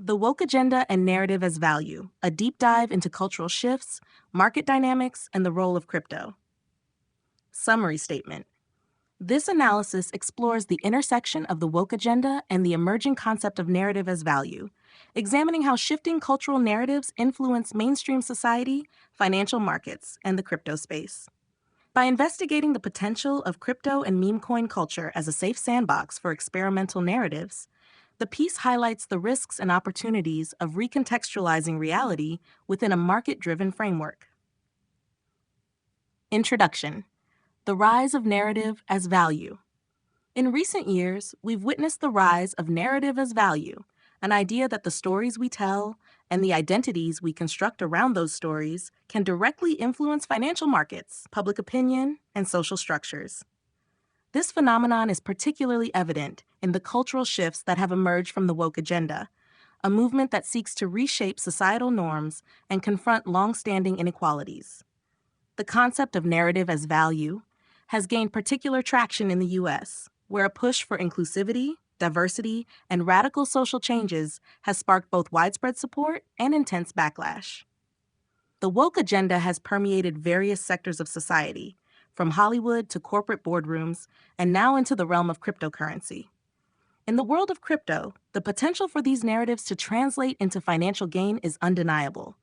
The Woke Agenda and Narrative as Value, a deep dive into cultural shifts, market dynamics, and the role of crypto. Summary statement. This analysis explores the intersection of the woke agenda and the emerging concept of narrative as value, examining how shifting cultural narratives influence mainstream society, financial markets, and the crypto space. By investigating the potential of crypto and meme coin culture as a safe sandbox for experimental narratives, the piece highlights the risks and opportunities of recontextualizing reality within a market-driven framework. Introduction. The rise of narrative as value. In recent years, we've witnessed the rise of narrative as value, an idea that the stories we tell and the identities we construct around those stories can directly influence financial markets, public opinion, and social structures. This phenomenon is particularly evident in the cultural shifts that have emerged from the woke agenda, a movement that seeks to reshape societal norms and confront long-standing inequalities. The concept of narrative as value has gained particular traction in the U.S., where a push for inclusivity, diversity, and radical social changes has sparked both widespread support and intense backlash. The woke agenda has permeated various sectors of society, from Hollywood to corporate boardrooms, and now into the realm of cryptocurrency. In the world of crypto, the potential for these narratives to translate into financial gain is undeniable,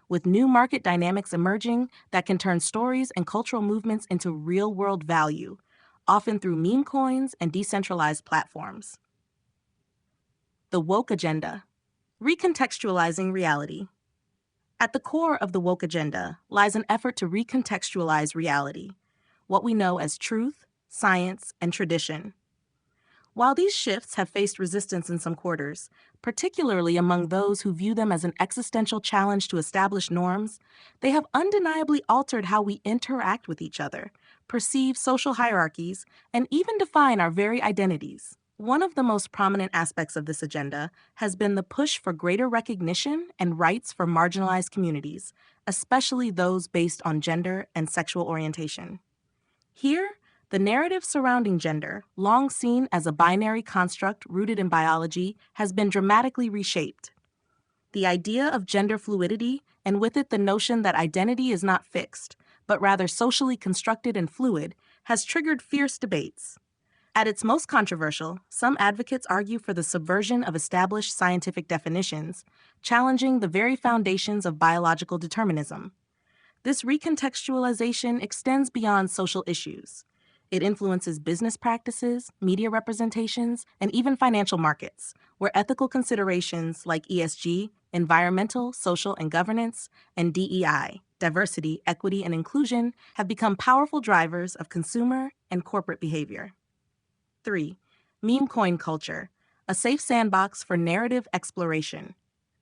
with new market dynamics emerging that can turn stories and cultural movements into real-world value, often through meme coins and decentralized platforms. The woke agenda. Recontextualizing reality. At the core of the woke agenda lies an effort to recontextualize reality, what we know as truth, science, and tradition. While these shifts have faced resistance in some quarters, particularly among those who view them as an existential challenge to established norms, they have undeniably altered how we interact with each other, perceive social hierarchies, and even define our very identities. One of the most prominent aspects of this agenda has been the push for greater recognition and rights for marginalized communities, especially those based on gender and sexual orientation. Here, the narrative surrounding gender, long seen as a binary construct rooted in biology, has been dramatically reshaped. The idea of gender fluidity, and with it the notion that identity is not fixed, but rather socially constructed and fluid, has triggered fierce debates. At its most controversial, some advocates argue for the subversion of established scientific definitions, challenging the very foundations of biological determinism. This recontextualization extends beyond social issues. It influences business practices, media representations, and even financial markets, where ethical considerations like ESG, environmental, social, and governance, and DEI, diversity, equity, and inclusion, have become powerful drivers of consumer and corporate behavior. 3. Meme coin culture, a safe sandbox for narrative exploration.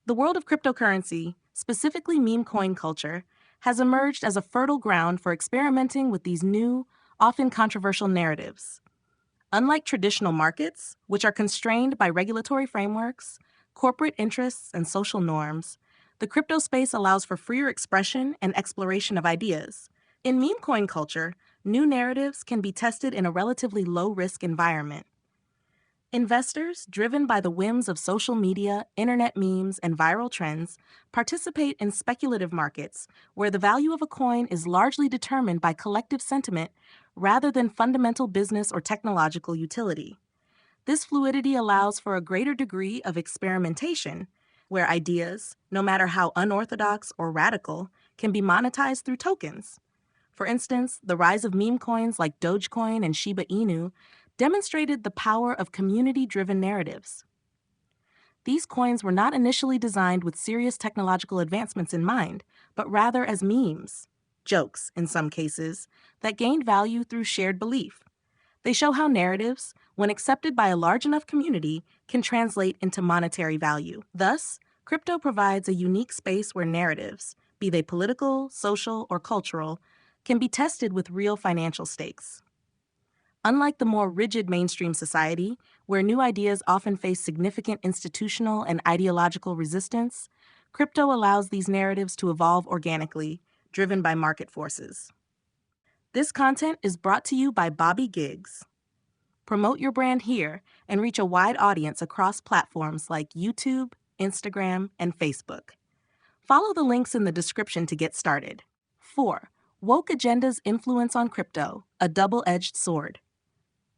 The world of cryptocurrency, specifically meme coin culture, has emerged as a fertile ground for experimenting with these new, often controversial narratives. Unlike traditional markets, which are constrained by regulatory frameworks, corporate interests, and social norms, the crypto space allows for freer expression and exploration of ideas. In meme coin culture, new narratives can be tested in a relatively low-risk environment. Investors, driven by the whims of social media, internet memes, and viral trends, participate in speculative markets where the value of a coin is largely determined by collective sentiment rather than fundamental business or technological utility. This fluidity allows for a greater degree of experimentation, where ideas, no matter how unorthodox or radical, can be monetized through tokens. For instance, the rise of meme coins like Dogecoin and Shiba Inu demonstrated the power of community-driven narratives. These coins were not initially designed with serious technological advancements in mind, but rather as memes, jokes in some cases, that gained value through shared belief. They show how narratives, when accepted by a large enough community, can translate into monetary value. Thus, crypto provides a unique space where narratives, be they political, social, or cultural, can be tested with real financial stakes. Unlike the more rigid mainstream society, where new ideas often face significant institutional and ideological resistance, crypto allows these narratives to evolve organically, driven by market forces. This content is brought to you by Bobby Gigs. Promote your brand here and reach a wide audience across platforms like YouTube, Instagram, and Facebook. Follow the links in the description to get started. 4. Woke agenda's influence on crypto, a double-edged sword.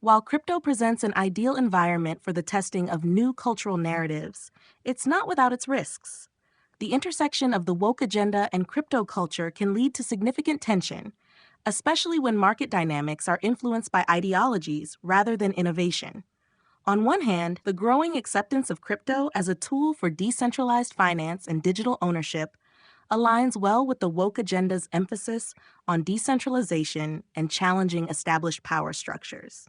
While crypto presents an ideal environment for the testing of new cultural narratives, it's not without its risks. The intersection of the woke agenda and crypto culture can lead to significant tension, especially when market dynamics are influenced by ideologies rather than innovation. On one hand, the growing acceptance of crypto as a tool for decentralized finance and digital ownership aligns well with the woke agenda's emphasis on decentralization and challenging established power structures.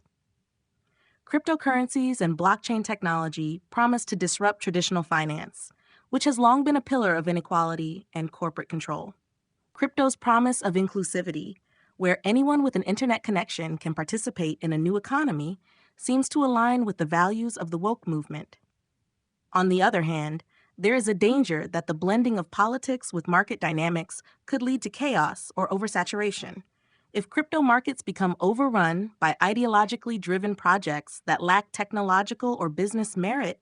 Cryptocurrencies and blockchain technology promise to disrupt traditional finance, which has long been a pillar of inequality and corporate control. Crypto's promise of inclusivity, where anyone with an internet connection can participate in a new economy, seems to align with the values of the woke movement. On the other hand, there is a danger that the blending of politics with market dynamics could lead to chaos or oversaturation. If crypto markets become overrun by ideologically driven projects that lack technological or business merit,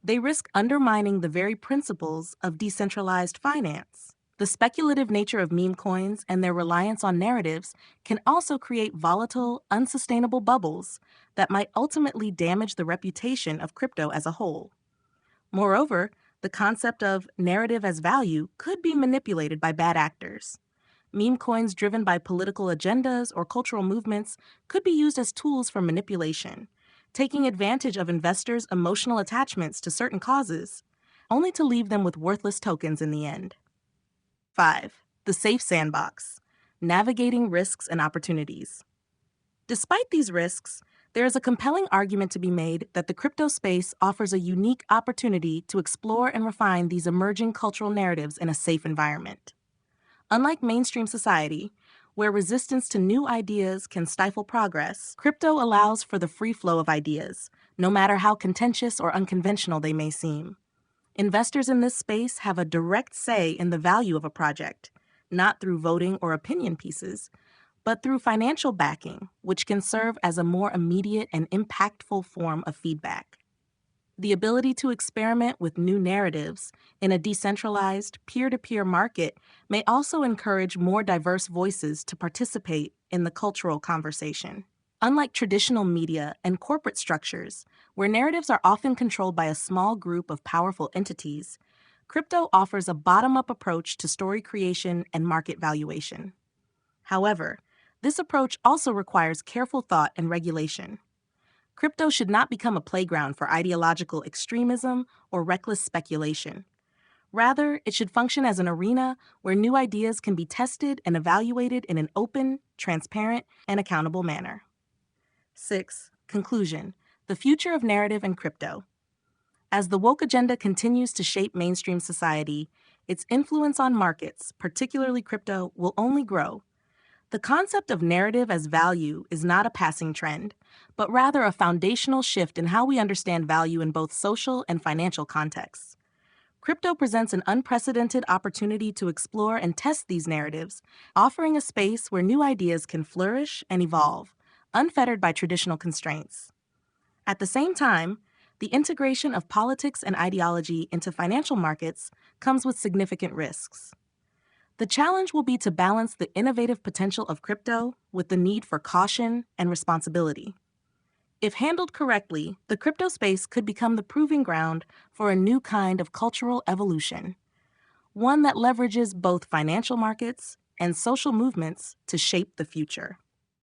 they risk undermining the very principles of decentralized finance. The speculative nature of meme coins and their reliance on narratives can also create volatile, unsustainable bubbles that might ultimately damage the reputation of crypto as a whole. Moreover, the concept of narrative as value could be manipulated by bad actors. Meme coins driven by political agendas or cultural movements could be used as tools for manipulation, taking advantage of investors' emotional attachments to certain causes, only to leave them with worthless tokens in the end. 5. The safe sandbox, navigating risks and opportunities. Despite these risks, there is a compelling argument to be made that the crypto space offers a unique opportunity to explore and refine these emerging cultural narratives in a safe environment. Unlike mainstream society, where resistance to new ideas can stifle progress, crypto allows for the free flow of ideas, no matter how contentious or unconventional they may seem. Investors in this space have a direct say in the value of a project, not through voting or opinion pieces, but through financial backing, which can serve as a more immediate and impactful form of feedback. The ability to experiment with new narratives in a decentralized, peer-to-peer market may also encourage more diverse voices to participate in the cultural conversation. Unlike traditional media and corporate structures, where narratives are often controlled by a small group of powerful entities, crypto offers a bottom-up approach to story creation and market valuation. However, this approach also requires careful thought and regulation. Crypto should not become a playground for ideological extremism or reckless speculation. Rather, it should function as an arena where new ideas can be tested and evaluated in an open, transparent, and accountable manner. 6. Conclusion: the future of narrative and crypto. As the woke agenda continues to shape mainstream society, its influence on markets, particularly crypto, will only grow. The concept of narrative as value is not a passing trend, but rather a foundational shift in how we understand value in both social and financial contexts. Crypto presents an unprecedented opportunity to explore and test these narratives, offering a space where new ideas can flourish and evolve, unfettered by traditional constraints. At the same time, the integration of politics and ideology into financial markets comes with significant risks. The challenge will be to balance the innovative potential of crypto with the need for caution and responsibility. If handled correctly, the crypto space could become the proving ground for a new kind of cultural evolution, one that leverages both financial markets and social movements to shape the future.